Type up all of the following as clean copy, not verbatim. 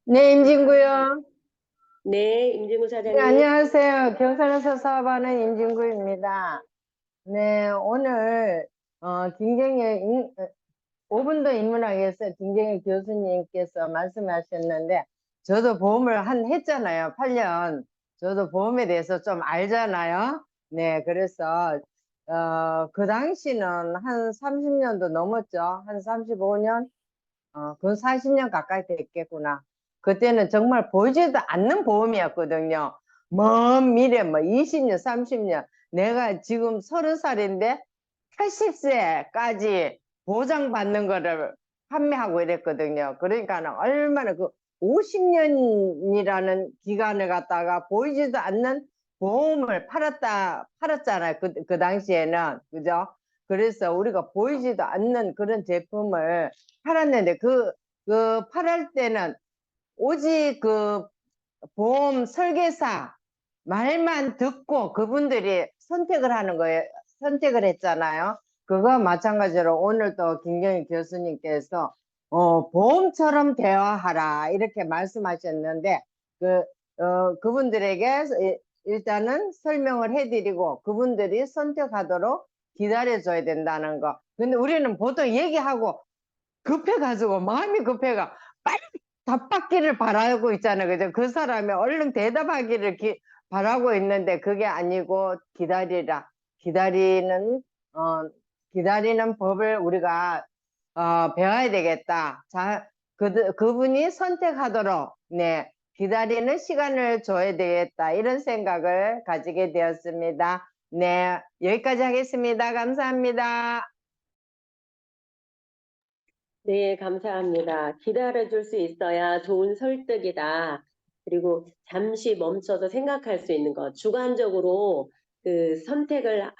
네, 임진구요. 네, 임진구 네, 사장님. 안녕하세요. 경산에서 사업하는 임진구입니다. 네, 오늘 김경일 5분도 인문학에서 김경일 교수님께서 말씀하셨는데 저도 보험을 했잖아요. 8년. 저도 보험에 대해서 좀 알잖아요. 네, 그래서 그 당시는 한 30년도 넘었죠. 한 35년? 그건 40년 가까이 됐겠구나. 그때는 정말 보이지도 않는 보험이었거든요. 먼 미래, 뭐 20년, 30년. 내가 지금 30살인데 80세까지 보장받는 거를 판매하고 이랬거든요. 그러니까는 얼마나 50년이라는 기간을 갖다가 보이지도 않는 보험을 팔았잖아요. 그 당시에는. 그죠? 그래서 우리가 보이지도 않는 그런 제품을 팔았는데 팔을 때는 오직 그 보험 설계사 말만 듣고 그분들이 선택을 하는 거예요. 선택을 했잖아요. 그거 마찬가지로 오늘 또 김경희 교수님께서 보험처럼 대화하라 이렇게 말씀하셨는데 그분들에게 일단은 설명을 해드리고 그분들이 선택하도록 기다려줘야 된다는 거. 근데 우리는 보통 얘기하고 급해가지고 마음이 급해가 빨리 답받기를 바라고 있잖아요. 그죠? 그 사람이 얼른 대답하기를 바라고 있는데 그게 아니고 기다리라. 기다리는 법을 우리가 배워야 되겠다. 자, 그분이 선택하도록 네, 기다리는 시간을 줘야 되겠다. 이런 생각을 가지게 되었습니다. 네, 여기까지 하겠습니다. 감사합니다. 네, 감사합니다. 기다려줄 수 있어야 좋은 설득이다. 그리고 잠시 멈춰서 생각할 수 있는 것. 주관적으로 그 선택을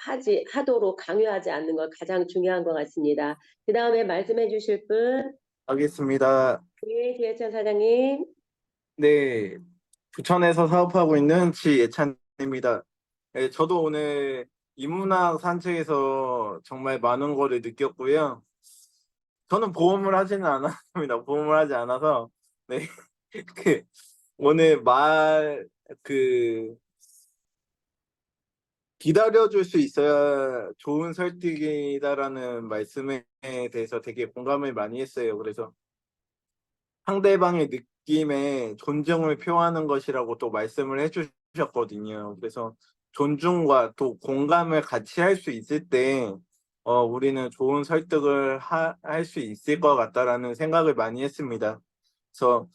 하도록 강요하지 않는 것 가장 중요한 것 같습니다. 그 다음에 말씀해 주실 분. 하겠습니다. 네, 기해찬 사장님. 네, 부천에서 사업하고 있는 지예찬입니다. 네, 저도 오늘 인문학 산책에서 정말 많은 거를 느꼈고요. 저는 보험을 하지는 않았습니다. 보험을 하지 않아서 네, 그 오늘 기다려줄 수 있어야 좋은 설득이다라는 말씀에 대해서 되게 공감을 많이 했어요. 그래서 상대방의 느낌에 존중을 표하는 것이라고 또 말씀을 해주셨거든요. 그래서 존중과 또 공감을 같이 할 수 있을 때 우리는 좋은 설득을 할 수 있을 것 같다라는 생각을 많이 했습니다. 그래서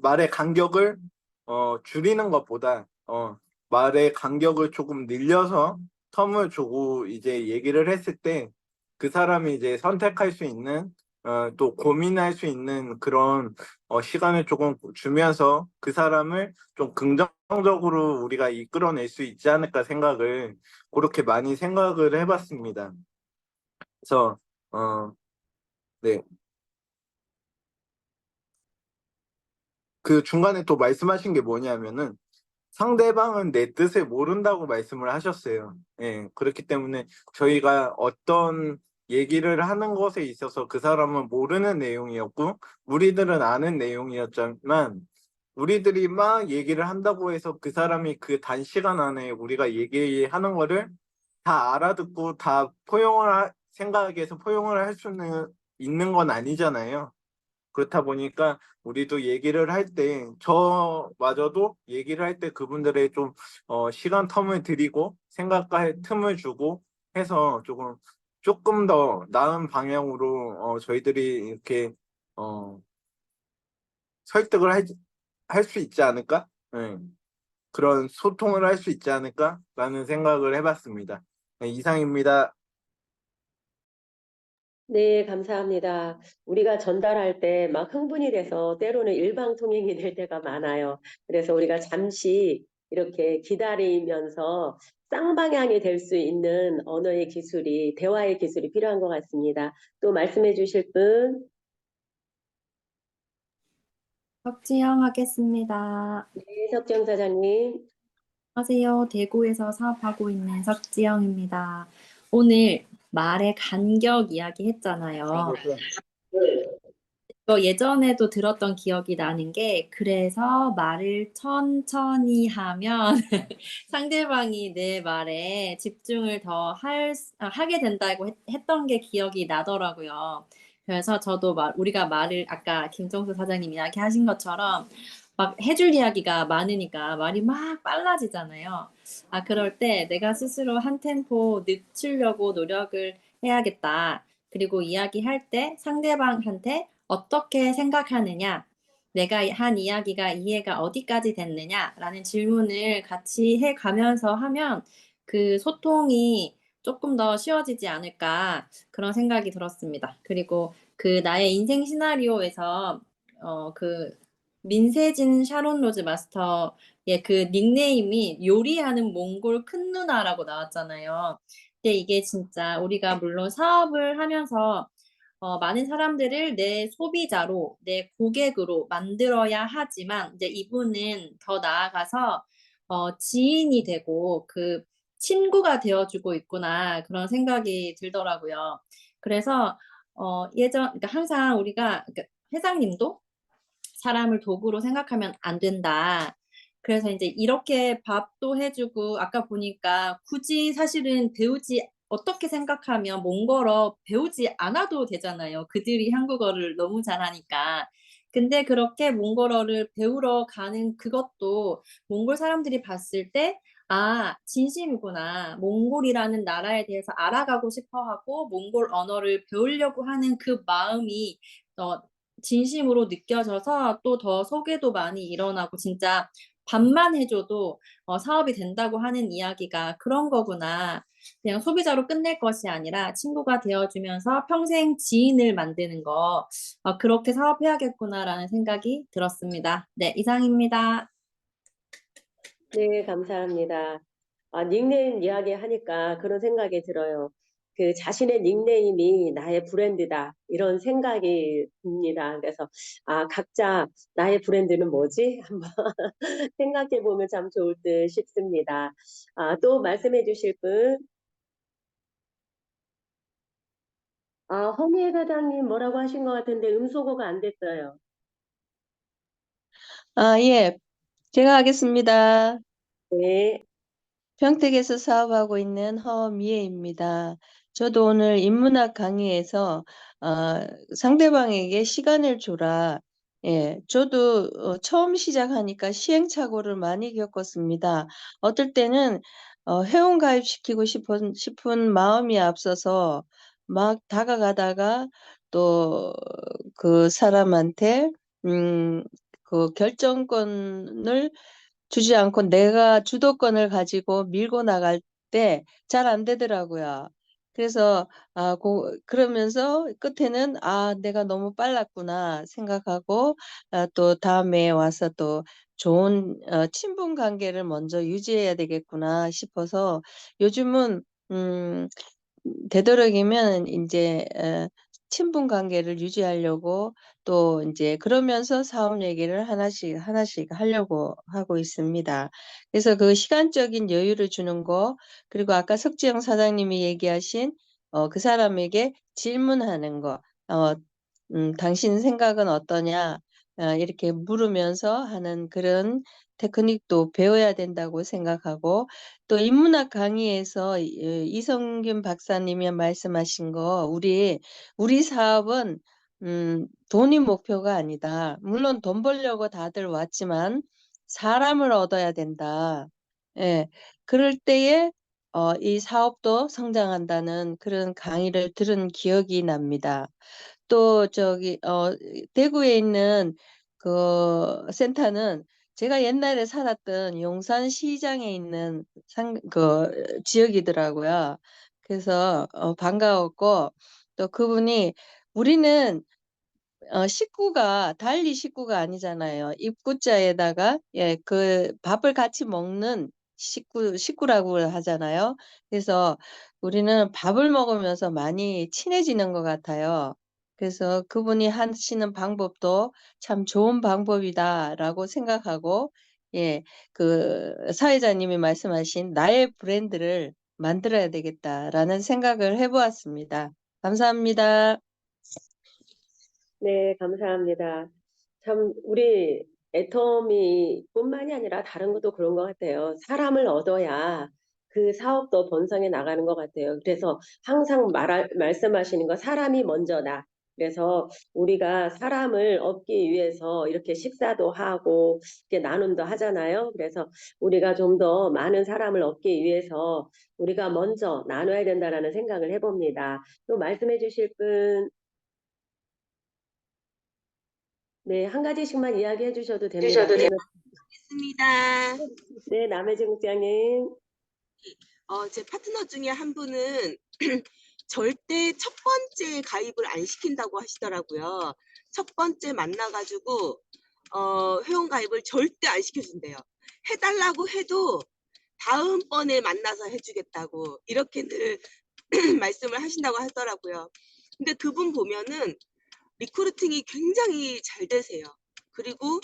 말의 간격을 줄이는 것보다 말의 간격을 조금 늘려서 텀을 주고 이제 얘기를 했을 때 그 사람이 이제 선택할 수 있는 또 고민할 수 있는 그런 시간을 조금 주면서 그 사람을 좀 긍정적으로 우리가 이끌어낼 수 있지 않을까 생각을 그렇게 많이 생각을 해봤습니다. 그래서 네. 그 중간에 또 말씀하신 게 뭐냐면은 상대방은 내 뜻을 모른다고 말씀을 하셨어요. 예, 그렇기 때문에 저희가 어떤 얘기를 하는 것에 있어서 그 사람은 모르는 내용이었고 우리들은 아는 내용이었지만 우리들이 막 얘기를 한다고 해서 그 사람이 그 단시간 안에 우리가 얘기하는 거를 다 알아듣고 다 생각해서 포용을 할 수는 있는 건 아니잖아요. 그렇다 보니까 우리도 얘기를 할 때, 저마저도 얘기를 할 때 그분들의 좀, 시간 텀을 드리고, 생각할 틈을 주고 해서 조금 더 나은 방향으로, 저희들이 이렇게, 어, 설득을 할 수 있지 않을까? 네. 그런 소통을 할 수 있지 않을까라는 생각을 해봤습니다. 네, 이상입니다. 네, 감사합니다. 우리가 전달할 때 막 흥분이 돼서 때로는 일방통행이 될 때가 많아요. 그래서 우리가 잠시 이렇게 기다리면서 쌍방향이 될 수 있는 언어의 기술이, 대화의 기술이 필요한 것 같습니다. 또 말씀해 주실 분. 석지영 하겠습니다. 네, 석정 사장님. 안녕하세요. 대구에서 사업하고 있는 석지영입니다. 오늘 말의 간격 이야기 했잖아요. 또 예전에도 들었던 기억이 나는 게, 그래서 말을 천천히 하면 상대방이 내 말에 집중을 더 하게 된다고 했던 게 기억이 나더라고요. 그래서 저도 우리가 말을 아까 김정수 사장님 이야기하신 것처럼 막 해줄 이야기가 많으니까 말이 막 빨라지잖아요. 아, 그럴 때 내가 스스로 한 템포 늦추려고 노력을 해야겠다. 그리고 이야기할 때 상대방한테 어떻게 생각하느냐, 내가 한 이야기가 이해가 어디까지 됐느냐라는 질문을 같이 해 가면서 하면 그 소통이 조금 더 쉬워지지 않을까, 그런 생각이 들었습니다. 그리고 그 나의 인생 시나리오에서 그 민세진 샤론 로즈 마스터의 그 닉네임이 요리하는 몽골 큰 누나라고 나왔잖아요. 근데 이게 진짜 우리가 물론 사업을 하면서 많은 사람들을 내 소비자로, 내 고객으로 만들어야 하지만, 이제 이분은 더 나아가서 지인이 되고 그 친구가 되어주고 있구나, 그런 생각이 들더라고요. 그래서 그러니까 항상 우리가, 그러니까 회장님도 사람을 도구로 생각하면 안 된다. 그래서 이제 이렇게 밥도 해주고, 아까 보니까 굳이 사실은 어떻게 생각하면 몽골어 배우지 않아도 되잖아요. 그들이 한국어를 너무 잘하니까. 근데 그렇게 몽골어를 배우러 가는 그것도 몽골 사람들이 봤을 때, 아, 진심이구나. 몽골이라는 나라에 대해서 알아가고 싶어 하고, 몽골 언어를 배우려고 하는 그 마음이 어, 진심으로 느껴져서 또 더 소개도 많이 일어나고, 진짜 밥만 해줘도 사업이 된다고 하는 이야기가 그런 거구나. 그냥 소비자로 끝낼 것이 아니라 친구가 되어주면서 평생 지인을 만드는 거, 그렇게 사업해야겠구나라는 생각이 들었습니다. 네, 이상입니다. 네, 감사합니다. 닉네임 이야기하니까 그런 생각이 들어요. 그 자신의 닉네임이 나의 브랜드다, 이런 생각이 듭니다. 그래서 각자 나의 브랜드는 뭐지? 한번 생각해 보면 참 좋을 듯 싶습니다. 또 말씀해 주실 분? 허미애 사장님 뭐라고 하신 것 같은데 음소거가 안 됐어요. 예, 제가 하겠습니다. 네. 평택에서 사업하고 있는 허미애입니다. 저도 오늘 인문학 강의에서 어, 상대방에게 시간을 줘라. 예, 저도 처음 시작하니까 시행착오를 많이 겪었습니다. 어떨 때는 회원 가입시키고 싶은 마음이 앞서서 막 다가가다가 또 그 사람한테 그 결정권을 주지 않고 내가 주도권을 가지고 밀고 나갈 때 잘 안 되더라고요. 그래서 그러면서 끝에는 내가 너무 빨랐구나 생각하고 또 다음에 와서 또 좋은 친분 관계를 먼저 유지해야 되겠구나 싶어서 요즘은 음, 되도록이면 이제 친분 관계를 유지하려고 또 이제 그러면서 사업 얘기를 하나씩 하나씩 하려고 하고 있습니다. 그래서 그 시간적인 여유를 주는 거, 그리고 아까 석지영 사장님이 얘기하신 그 사람에게 질문하는 거, 당신 생각은 어떠냐? 이렇게 물으면서 하는 그런 테크닉도 배워야 된다고 생각하고, 또 인문학 강의에서 이성균 박사님이 말씀하신 거, 우리 사업은 돈이 목표가 아니다. 물론 돈 벌려고 다들 왔지만 사람을 얻어야 된다. 예, 그럴 때에 이 사업도 성장한다는 그런 강의를 들은 기억이 납니다. 또 대구에 있는 그 센터는 제가 옛날에 살았던 용산시장에 있는 지역이더라고요. 그래서 반가웠고, 또 그분이 우리는 달리 식구가 아니잖아요. 입구자에다가 그 밥을 같이 먹는 식구라고 하잖아요. 그래서 우리는 밥을 먹으면서 많이 친해지는 것 같아요. 그래서 그분이 하시는 방법도 참 좋은 방법이다라고 생각하고, 그 사회자님이 말씀하신 나의 브랜드를 만들어야 되겠다라는 생각을 해보았습니다. 감사합니다. 네, 감사합니다. 참, 우리 애터미뿐만이 아니라 다른 것도 그런 것 같아요. 사람을 얻어야 그 사업도 번성해 나가는 것 같아요. 그래서 항상 말씀하시는 거 사람이 먼저다. 그래서 우리가 사람을 얻기 위해서 이렇게 식사도 하고 이렇게 나눔도 하잖아요. 그래서 우리가 좀 더 많은 사람을 얻기 위해서 우리가 먼저 나눠야 된다라는 생각을 해봅니다. 또 말씀해 주실 분, 네, 한 가지씩만 이야기해 주셔도 됩니다. 그러면 있습니다. 네, 남해재 국장님. 제 파트너 중에 한 분은 절대 첫 번째 가입을 안 시킨다고 하시더라고요. 첫 번째 만나가지고 회원 가입을 절대 안 시켜준대요. 해달라고 해도 다음번에 만나서 해주겠다고 이렇게 늘 말씀을 하신다고 하더라고요. 근데 그분 보면은 리크루팅이 굉장히 잘 되세요. 그리고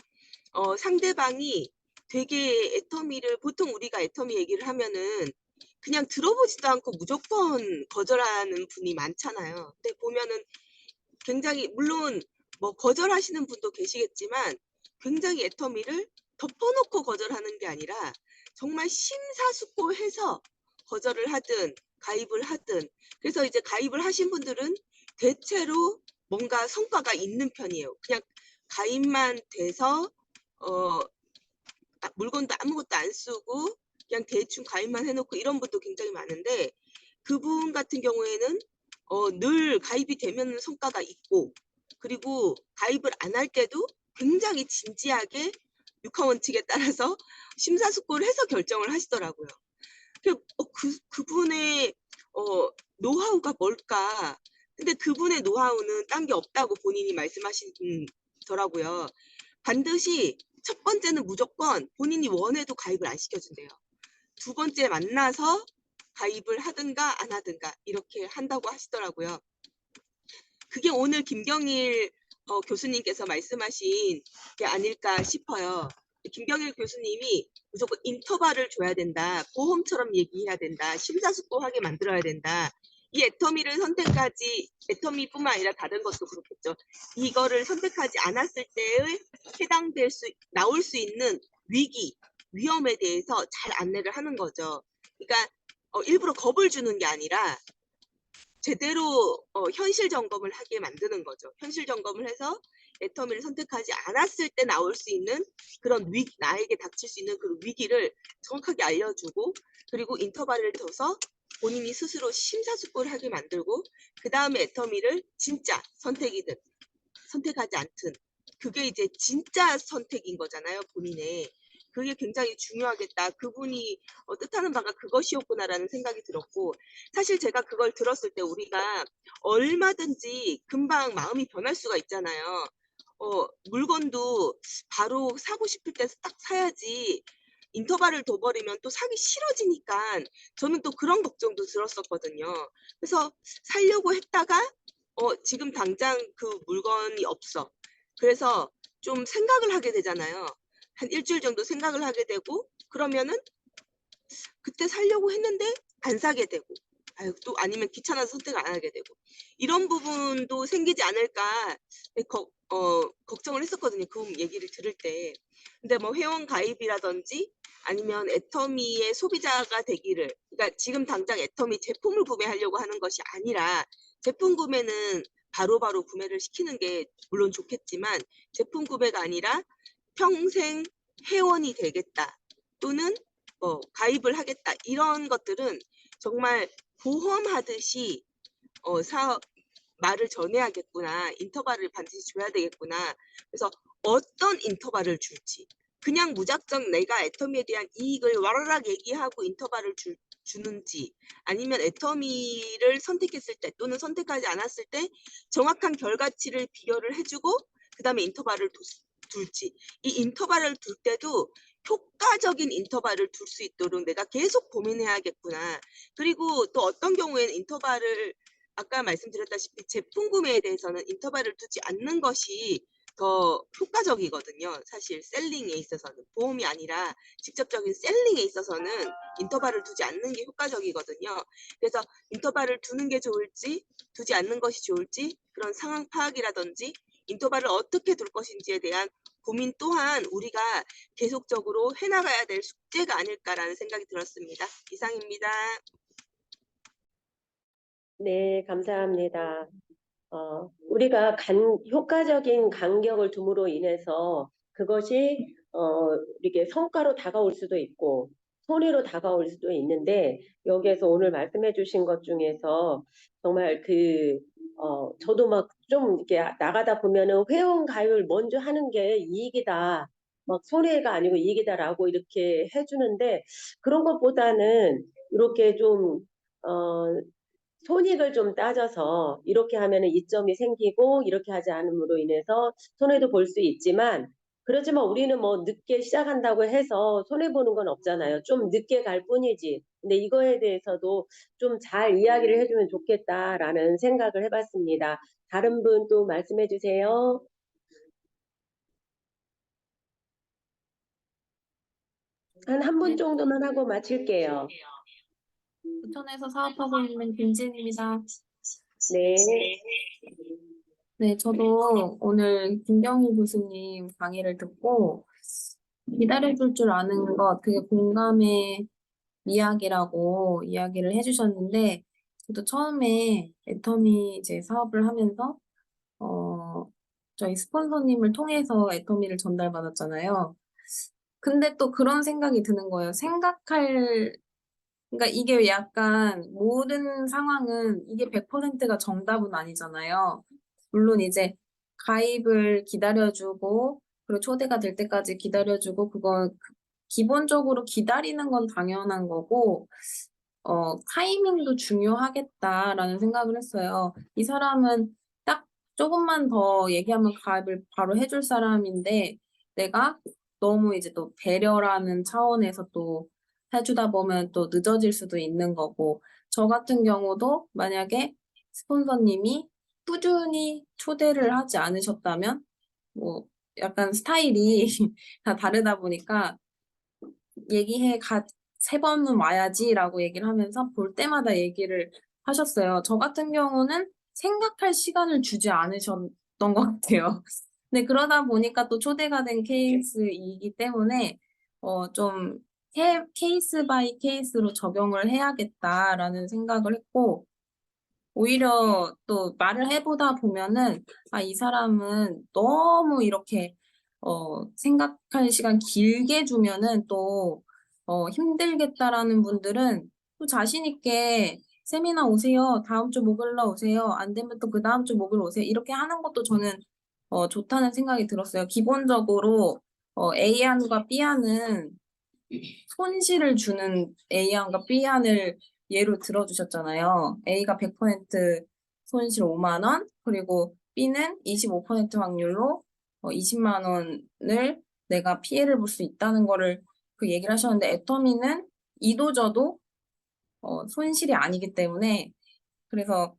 상대방이 되게 애터미를 보통 우리가 애터미 얘기를 하면은 그냥 들어보지도 않고 무조건 거절하는 분이 많잖아요. 근데 보면은 굉장히 물론 뭐 거절하시는 분도 계시겠지만 굉장히 애터미를 덮어놓고 거절하는 게 아니라 정말 심사숙고해서 거절을 하든 가입을 하든 그래서 이제 가입을 하신 분들은 대체로 뭔가 성과가 있는 편이에요. 그냥 가입만 돼서 물건도 아무것도 안 쓰고 그냥 대충 가입만 해놓고 이런 분도 굉장히 많은데 그분 같은 경우에는 늘 가입이 되면 성과가 있고 그리고 가입을 안 할 때도 굉장히 진지하게 육하 원칙에 따라서 심사숙고를 해서 결정을 하시더라고요. 그분의 노하우가 뭘까? 근데 그분의 노하우는 딴 게 없다고 본인이 말씀하시더라고요. 반드시 첫 번째는 무조건 본인이 원해도 가입을 안 시켜준대요. 두 번째 만나서 가입을 하든가 안 하든가 이렇게 한다고 하시더라고요. 그게 오늘 김경일 교수님께서 말씀하신 게 아닐까 싶어요. 김경일 교수님이 무조건 인터벌을 줘야 된다. 보험처럼 얘기해야 된다. 심사숙고하게 만들어야 된다. 이 애터미를 선택하지 애터미뿐만 아니라 다른 것도 그렇겠죠. 이거를 선택하지 않았을 때의 나올 수 있는 위기, 위험에 대해서 잘 안내를 하는 거죠. 그러니까 일부러 겁을 주는 게 아니라 제대로 현실 점검을 하게 만드는 거죠. 현실 점검을 해서 애터미를 선택하지 않았을 때 나올 수 있는 그런 위기, 나에게 닥칠 수 있는 그런 위기를 정확하게 알려주고 그리고 인터벌을 둬서 본인이 스스로 심사숙고를 하게 만들고 그 다음에 애터미를 진짜 선택이든 선택하지 않든 그게 이제 진짜 선택인 거잖아요. 본인의. 그게 굉장히 중요하겠다. 그분이 뜻하는 바가 그것이었구나라는 생각이 들었고 사실 제가 그걸 들었을 때 우리가 얼마든지 금방 마음이 변할 수가 있잖아요. 물건도 바로 사고 싶을 때 딱 사야지 인터벌을 둬버리면 또 사기 싫어지니까 저는 또 그런 걱정도 들었었거든요. 그래서 살려고 했다가 지금 당장 그 물건이 없어. 그래서 좀 생각을 하게 되잖아요. 한 일주일 정도 생각을 하게 되고 그러면은 그때 사려고 했는데 안 사게 되고 아유, 또 아니면 귀찮아서 선택 안 하게 되고 이런 부분도 생기지 않을까 걱정을 했었거든요. 그 얘기를 들을 때. 근데 뭐 회원 가입이라든지 아니면 애터미의 소비자가 되기를 그러니까 지금 당장 애터미 제품을 구매하려고 하는 것이 아니라 제품 구매는 바로바로 구매를 시키는 게 물론 좋겠지만 제품 구매가 아니라 평생 회원이 되겠다 또는 가입을 하겠다 이런 것들은 정말 보험하듯이 말을 전해야겠구나. 인터벌을 반드시 줘야 되겠구나. 그래서 어떤 인터벌을 줄지 그냥 무작정 내가 애터미에 대한 이익을 와라락 얘기하고 인터벌을 주는지 아니면 애터미를 선택했을 때 또는 선택하지 않았을 때 정확한 결과치를 비교를 해주고 그 다음에 인터벌을 둘지 이 인터벌을 둘 때도 효과적인 인터벌을 둘 수 있도록 내가 계속 고민해야겠구나. 그리고 또 어떤 경우에는 인터벌을 아까 말씀드렸다시피 제품 구매에 대해서는 인터벌을 두지 않는 것이 더 효과적이거든요. 사실 셀링에 있어서는 보험이 아니라 직접적인 셀링에 있어서는 인터벌을 두지 않는 게 효과적이거든요. 그래서 인터벌을 두는 게 좋을지 두지 않는 것이 좋을지 그런 상황 파악이라든지 인터벌을 어떻게 둘 것인지에 대한 고민 또한 우리가 계속적으로 해나가야 될 숙제가 아닐까라는 생각이 들었습니다. 이상입니다. 네, 감사합니다. 우리가 효과적인 간격을 둠으로 인해서 그것이 이렇게 성과로 다가올 수도 있고 손해로 다가올 수도 있는데 여기에서 오늘 말씀해 주신 것 중에서 정말 저도 막 좀 이렇게 나가다 보면은 회원 가입을 먼저 하는 게 이익이다. 막 손해가 아니고 이익이다라고 이렇게 해주는데 그런 것보다는 이렇게 좀 손익을 좀 따져서 이렇게 하면은 이점이 생기고 이렇게 하지 않음으로 인해서 손해도 볼 수 있지만 그렇지만 우리는 뭐 늦게 시작한다고 해서 손해 보는 건 없잖아요. 좀 늦게 갈 뿐이지. 근데 이거에 대해서도 좀 잘 이야기를 해주면 좋겠다라는 생각을 해봤습니다. 다른 분 또 말씀해 주세요. 한 분 정도만 하고 마칠게요. 부천에서 사업하고 있는 김진입니다. 네. 네, 저도 오늘 김경희 교수님 강의를 듣고 기다려줄 줄 아는 것, 그게 공감의 이야기라고 이야기를 해주셨는데, 저도 처음에 애터미 이제 사업을 하면서, 저희 스폰서님을 통해서 애터미를 전달받았잖아요. 근데 또 그런 생각이 드는 거예요. 그러니까 이게 약간 모든 상황은 이게 100%가 정답은 아니잖아요. 물론 이제 가입을 기다려주고, 그리고 초대가 될 때까지 기다려주고, 기본적으로 기다리는 건 당연한 거고, 타이밍도 중요하겠다라는 생각을 했어요. 이 사람은 딱 조금만 더 얘기하면 가입을 바로 해줄 사람인데, 내가 너무 이제 또 배려라는 차원에서 또 해주다 보면 또 늦어질 수도 있는 거고, 저 같은 경우도 만약에 스폰서님이 꾸준히 초대를 하지 않으셨다면, 뭐, 약간 스타일이 다 다르다 보니까, 세 번은 와야지라고 얘기를 하면서 볼 때마다 얘기를 하셨어요. 저 같은 경우는 생각할 시간을 주지 않으셨던 것 같아요. 근데 그러다 보니까 또 초대가 된 케이스이기 때문에 좀 케이스 바이 케이스로 적용을 해야겠다라는 생각을 했고, 오히려 또 말을 해보다 보면은, 이 사람은 너무 이렇게, 생각할 시간 길게 주면은 또, 힘들겠다라는 분들은 또 자신있게 세미나 오세요. 다음 주 목요일 날 오세요. 안 되면 또 그 다음 주 목요일 오세요. 이렇게 하는 것도 저는, 좋다는 생각이 들었어요. 기본적으로, A안과 B안은 손실을 주는 A안과 B안을 예로 들어주셨잖아요. A가 100% 손실 5만 원, 그리고 B는 25% 확률로 20만 원을 내가 피해를 볼 수 있다는 거를 그 얘기를 하셨는데, 애터미는 이도저도 손실이 아니기 때문에, 그래서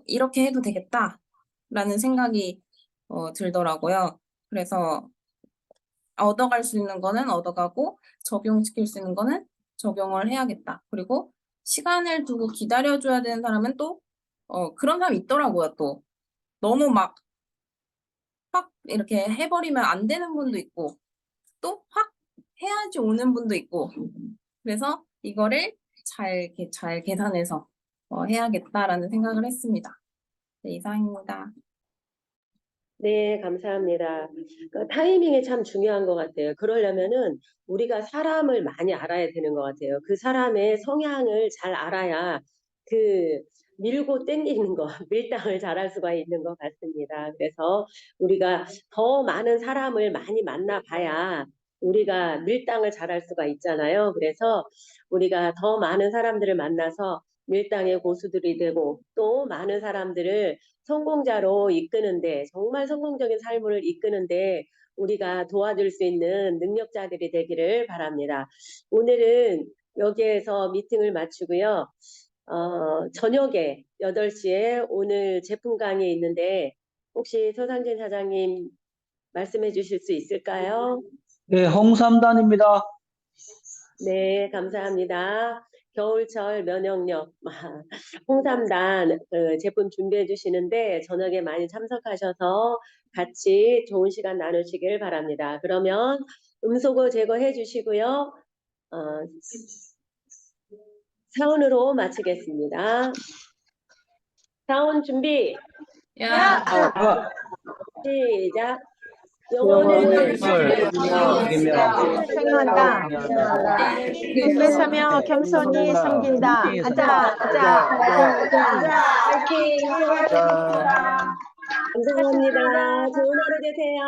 이렇게 해도 되겠다라는 생각이 들더라고요. 그래서 얻어갈 수 있는 거는 얻어가고 적용시킬 수 있는 거는 적용을 해야겠다. 그리고 시간을 두고 기다려줘야 되는 사람은 또 그런 사람이 있더라고요. 또 너무 막 확 이렇게 해버리면 안 되는 분도 있고 또 확 해야지 오는 분도 있고, 그래서 이거를 잘 계산해서 해야겠다라는 생각을 했습니다. 네, 이상입니다. 네, 감사합니다. 타이밍이 참 중요한 것 같아요. 그러려면은 우리가 사람을 많이 알아야 되는 것 같아요. 그 사람의 성향을 잘 알아야 밀고 땡기는 거, 밀당을 잘할 수가 있는 것 같습니다. 그래서 우리가 더 많은 사람을 많이 만나봐야 우리가 밀당을 잘할 수가 있잖아요. 그래서 우리가 더 많은 사람들을 만나서 밀당의 고수들이 되고 또 많은 사람들을 성공자로 이끄는데, 정말 성공적인 삶을 이끄는데 우리가 도와줄 수 있는 능력자들이 되기를 바랍니다. 오늘은 여기에서 미팅을 마치고요. 저녁에 8시에 오늘 제품 강의 있는데 혹시 서상진 사장님 말씀해 주실 수 있을까요? 네, 홍삼단입니다. 네, 감사합니다. 겨울철 면역력 홍삼단 제품 준비해 주시는데 저녁에 많이 참석하셔서 같이 좋은 시간 나누시길 바랍니다. 그러면 음소거 제거해 주시고요. 사운으로 마치겠습니다. 사운 준비. 시작. 영혼을 생각한다. 불배사며 겸손히 섬긴다. 가자, 가자. 파이팅! 자, 감사합니다. 좋은 하루 되세요.